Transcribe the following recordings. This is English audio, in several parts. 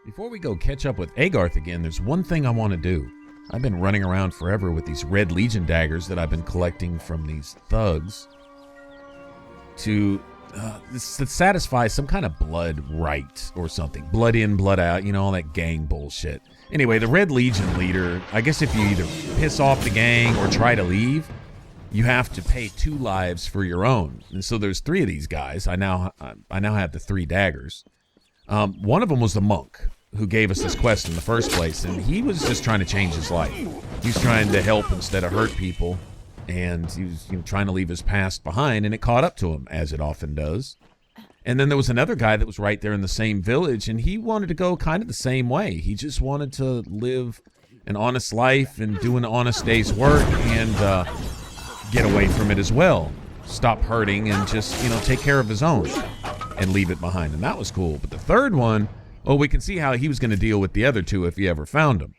Before we go catch up with Agarth again, there's one thing I want to do. I've been running around forever with these Red Legion daggers that I've been collecting from these thugs to satisfy some kind of blood rite or something. Blood in, blood out, you know, all that gang bullshit. Anyway, the Red Legion leader, I guess if you either piss off the gang or try to leave, you have to pay 2 lives for your own. And so there's 3 of these guys. I now have the 3 daggers. One of them was the monk who gave us this quest in the first place, and he was just trying to change his life. He was trying to help instead of hurt people, and he was trying to leave his past behind, and it caught up to him, as it often does. And then there was another guy that was right there in the same village, and he wanted to go kind of the same way. He just wanted to live an honest life and do an honest day's work and get away from it as well. Stop hurting and just, take care of his own and leave it behind. And that was cool. But the third one, we can see how he was going to deal with the other 2 if he ever found them.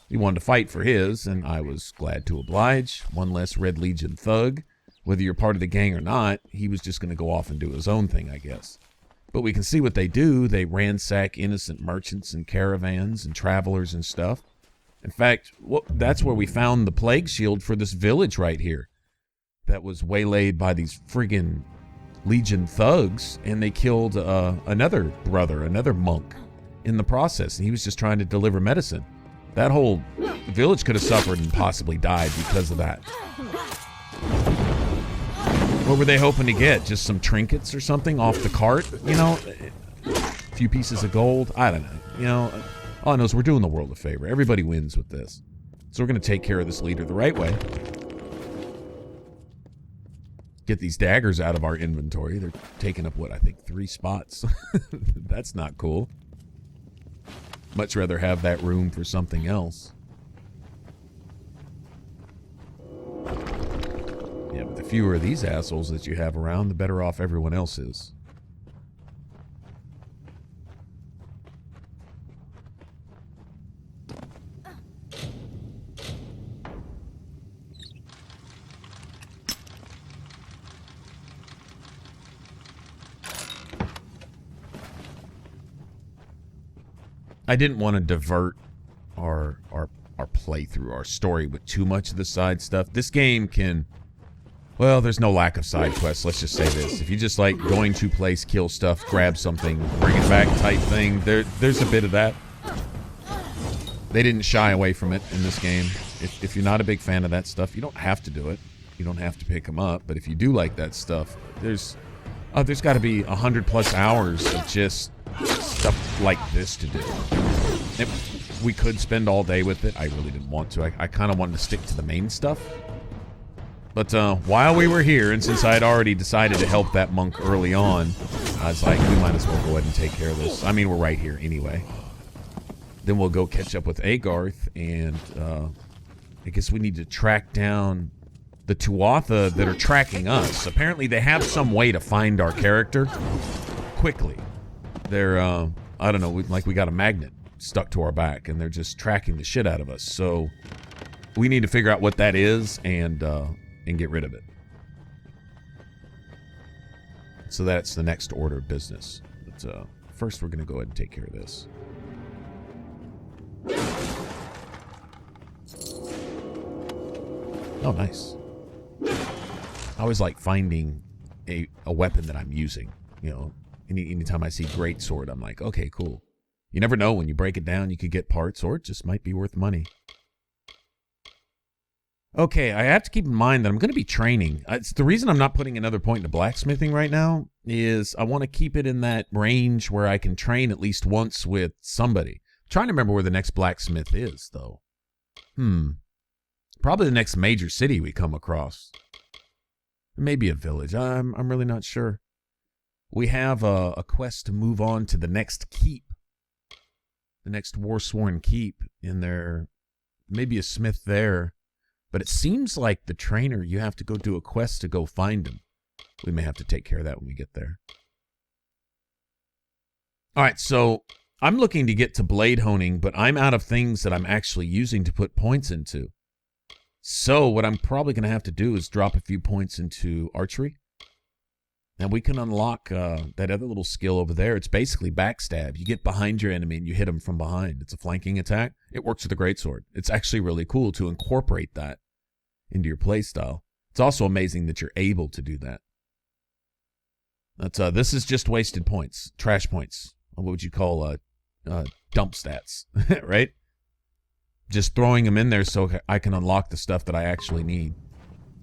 He wanted to fight for his, and I was glad to oblige. One less Red Legion thug. Whether you're part of the gang or not, he was just going to go off and do his own thing, I guess. But we can see what they do. They ransack innocent merchants and caravans and travelers and stuff. In fact, that's where we found the plague shield for this village right here. That was waylaid by these friggin' Legion thugs, and they killed another brother, another monk, in the process. And he was just trying to deliver medicine. That whole village could have suffered and possibly died because of that. What were they hoping to get? Just some trinkets or something off the cart? A few pieces of gold? I don't know. All I know is we're doing the world a favor. Everybody wins with this. So we're going to take care of this leader the right way. Get these daggers out of our inventory. They're taking up, 3 spots. That's not cool. Much rather have that room for something else. Yeah, but the fewer of these assholes that you have around, the better off everyone else is. I didn't want to divert our playthrough, our story, with too much of the side stuff. This game can... Well, there's no lack of side quests, let's just say this. If you just like going to place, kill stuff, grab something, bring it back type thing, there's a bit of that. They didn't shy away from it in this game. If you're not a big fan of that stuff, you don't have to do it. You don't have to pick them up. But if you do like that stuff, there's got to be 100+ hours of just stuff like this to do. We could spend all day with it. I really didn't want to. I kind of wanted to stick to the main stuff. But while we were here, and since I had already decided to help that monk early on, I was like, we might as well go ahead and take care of this. I mean, we're right here anyway. Then we'll go catch up with Agarth, and I guess we need to track down the Tuatha that are tracking us. Apparently they have some way to find our character quickly. They're, I don't know, we got a magnet stuck to our back, and they're just tracking the shit out of us. So we need to figure out what that is and get rid of it. So that's the next order of business. But first we're going to go ahead and take care of this. Oh, nice. I always like finding a weapon that I'm using. Anytime I see greatsword, I'm like, okay, cool. You never know, when you break it down, you could get parts, or it just might be worth money. Okay, I have to keep in mind that I'm going to be training. It's the reason I'm not putting another point into blacksmithing right now is I want to keep it in that range where I can train at least once with somebody. I'm trying to remember where the next blacksmith is, though. Probably the next major city we come across. Maybe a village. I'm really not sure. We have a quest to move on to the next keep. The next Warsworn keep in there. Maybe a smith there. But it seems like the trainer, you have to go do a quest to go find him. We may have to take care of that when we get there. Alright, so I'm looking to get to blade honing, but I'm out of things that I'm actually using to put points into. So what I'm probably going to have to do is drop a few points into archery. And we can unlock that other little skill over there. It's basically backstab. You get behind your enemy and you hit them from behind. It's a flanking attack. It works with a greatsword. It's actually really cool to incorporate that into your playstyle. It's also amazing that you're able to do that. This is just wasted points, trash points. What would you call dump stats, right? Just throwing them in there so I can unlock the stuff that I actually need.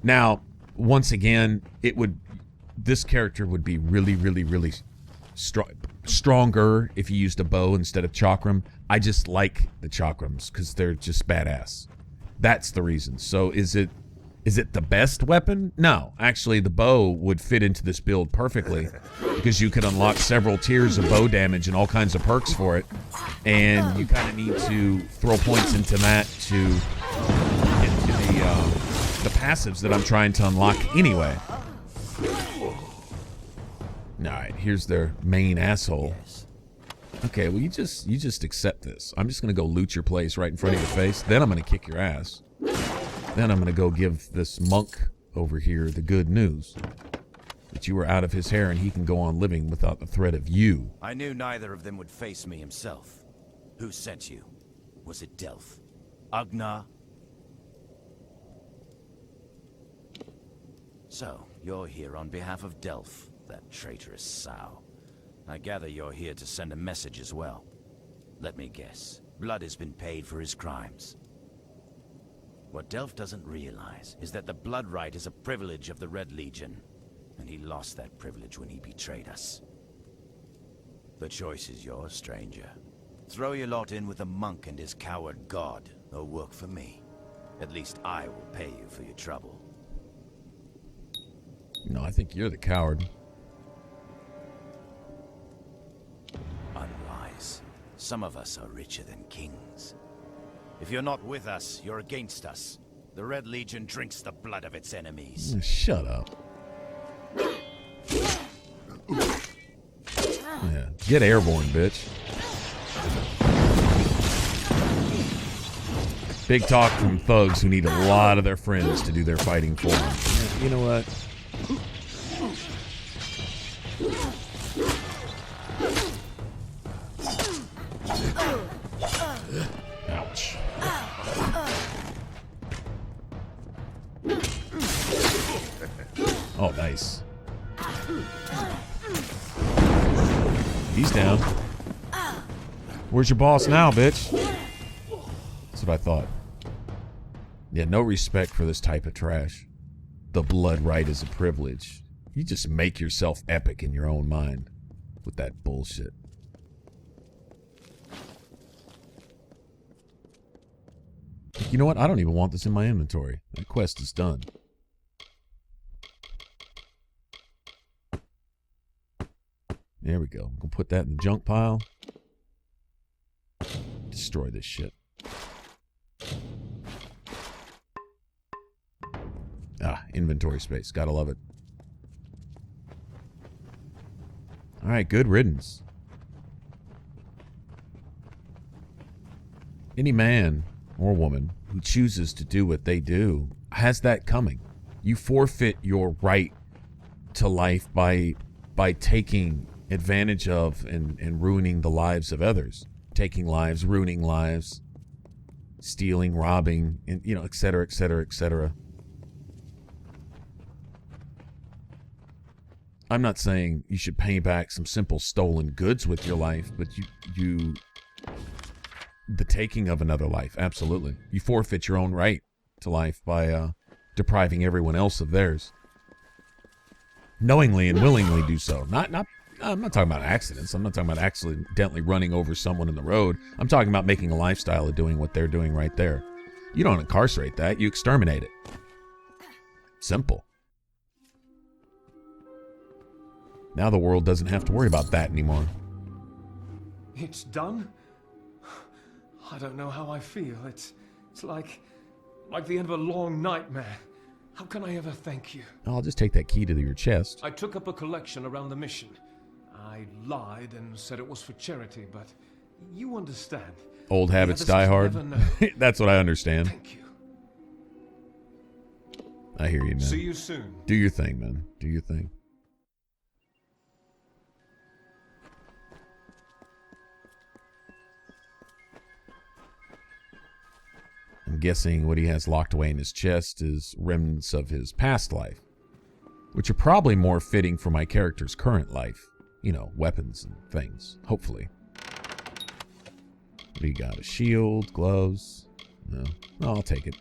Now, once again, this character would be really, really, really stronger if you used a bow instead of chakram. I just like the chakrams because they're just badass. That's the reason. So is it the best weapon? No, actually the bow would fit into this build perfectly because you could unlock several tiers of bow damage and all kinds of perks for it. And you kind of need to throw points into that to get to the passives that I'm trying to unlock anyway. Alright, here's their main asshole. Okay, well you just accept this. I'm just gonna go loot your place right in front of your face. Then I'm gonna kick your ass. Then I'm gonna go give this monk over here the good news. That you were out of his hair and he can go on living without the threat of you. I knew neither of them would face me himself. Who sent you? Was it Delph? Agnar? So, you're here on behalf of Delph, that traitorous sow. I gather you're here to send a message as well. Let me guess. Blood has been paid for his crimes. What Delph doesn't realize is that the blood right is a privilege of the Red Legion, and he lost that privilege when he betrayed us. The choice is yours, stranger. Throw your lot in with the monk and his coward god, or work for me. At least I will pay you for your trouble. No, I think you're the coward. Unwise. Some of us are richer than kings. If you're not with us, you're against us. The Red Legion drinks the blood of its enemies. Shut up. Yeah, get airborne, bitch. Big talk from thugs who need a lot of their friends to do their fighting for them. Yeah, you know what? Ouch. Oh, nice. He's down. Where's your boss now, bitch? That's what I thought. Yeah, no respect for this type of trash. The blood right is a privilege. You just make yourself epic in your own mind with that bullshit. You know what? I don't even want this in my inventory. That quest is done. There we go. I'm gonna put that in the junk pile. Destroy this shit. Ah, inventory space. Gotta love it. Alright, good riddance. Any man or woman who chooses to do what they do has that coming. You forfeit your right to life by taking advantage of and ruining the lives of others. Taking lives, ruining lives, stealing, robbing, and, you know, etc., etc., etc. I'm not saying you should pay back some simple stolen goods with your life, but the taking of another life, absolutely. You forfeit your own right to life by depriving everyone else of theirs. Knowingly and willingly do so. I'm not talking about accidents. I'm not talking about accidentally running over someone in the road. I'm talking about making a lifestyle of doing what they're doing right there. You don't incarcerate that. You exterminate it. Simple. Now the world doesn't have to worry about that anymore. It's done? I don't know how I feel. It's like the end of a long nightmare. How can I ever thank you? I'll just take that key to your chest. I took up a collection around the mission. I lied and said it was for charity, but you understand. Old habits die hard. That's what I understand. Thank you. I hear you, man. See you soon. Do your thing, man. Do your thing. I'm guessing what he has locked away in his chest is remnants of his past life, which are probably more fitting for my character's current life. You know, weapons and things, hopefully. What do you got? A shield, gloves? No. No, I'll take it.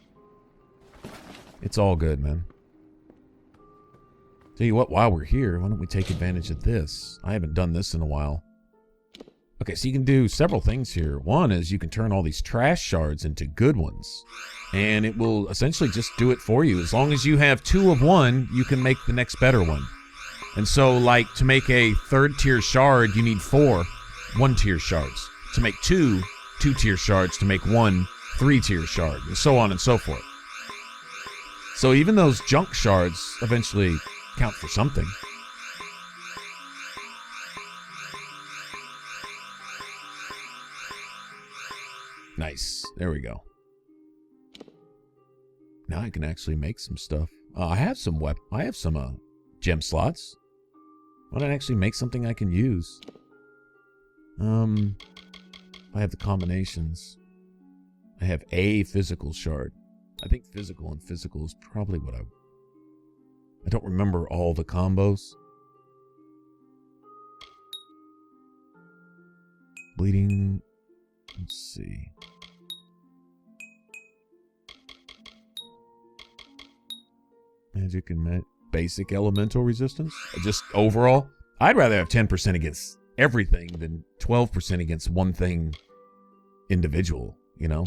It's all good, man. Tell you what, while we're here, why don't we take advantage of this? I haven't done this in a while. Okay, so you can do several things here. One is you can turn all these trash shards into good ones. And it will essentially just do it for you. As long as you have 2 of one, you can make the next better one. And so, like, to make a 3rd tier shard, you need 4 1-tier shards. To make 2 2-tier shards, to make 1 3-tier shard, and so on and so forth. So even those junk shards eventually count for something. Nice. There we go. Now I can actually make some stuff. I have some gem slots. Why don't I actually make something I can use? I have the combinations. I have a physical shard. I think physical and physical is probably what I don't remember all the combos. Bleeding. Let's see. Magic and basic elemental resistance. Just overall, I'd rather have 10% against everything than 12% against one thing individual, you know?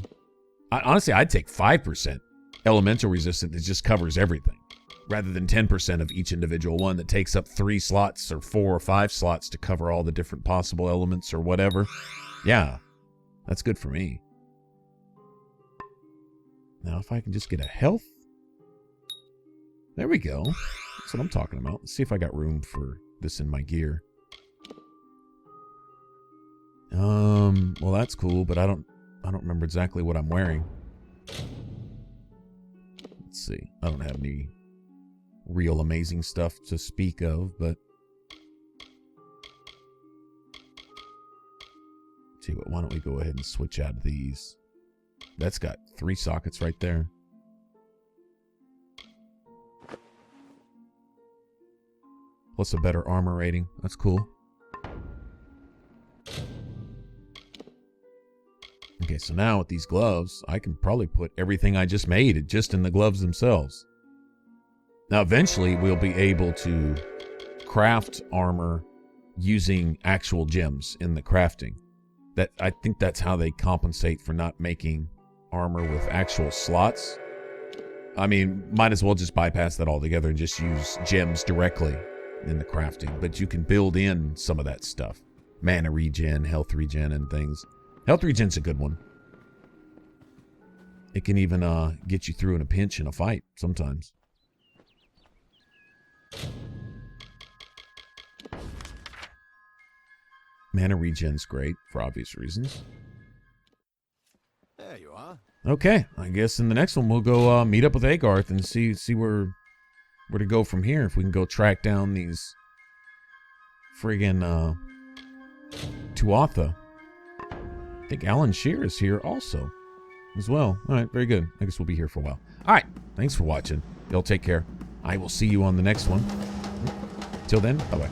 Honestly, I'd take 5% elemental resistance that just covers everything, rather than 10% of each individual one that takes up 3 slots or 4 or 5 slots to cover all the different possible elements or whatever. Yeah, that's good for me. Now, if I can just get a health. There we go. That's what I'm talking about. Let's see if I got room for this in my gear. Well, that's cool, but I don't remember exactly what I'm wearing. Let's see. I don't have any real amazing stuff to speak of, but tell you what, why don't we go ahead and switch out of these? That's got 3 sockets right there. Plus a better armor rating. That's cool. Okay, so now with these gloves, I can probably put everything I just made just in the gloves themselves. Now, eventually, we'll be able to craft armor using actual gems in the crafting. I think that's how they compensate for not making armor with actual slots. I mean, might as well just bypass that altogether and just use gems directly in the crafting. But you can build in some of that stuff. Mana regen, health regen, and things. Health regen's a good one. It can even get you through in a pinch in a fight sometimes. Mana regen's great for obvious reasons. There you are. Okay, I guess in the next one we'll go meet up with Agarth and see where to go from here. If we can go track down these friggin' Tuatha. I think Alan Shear is here also as well. All right, very good. I guess we'll be here for a while. All right, thanks for watching. Y'all take care. I will see you on the next one. Till then, bye-bye.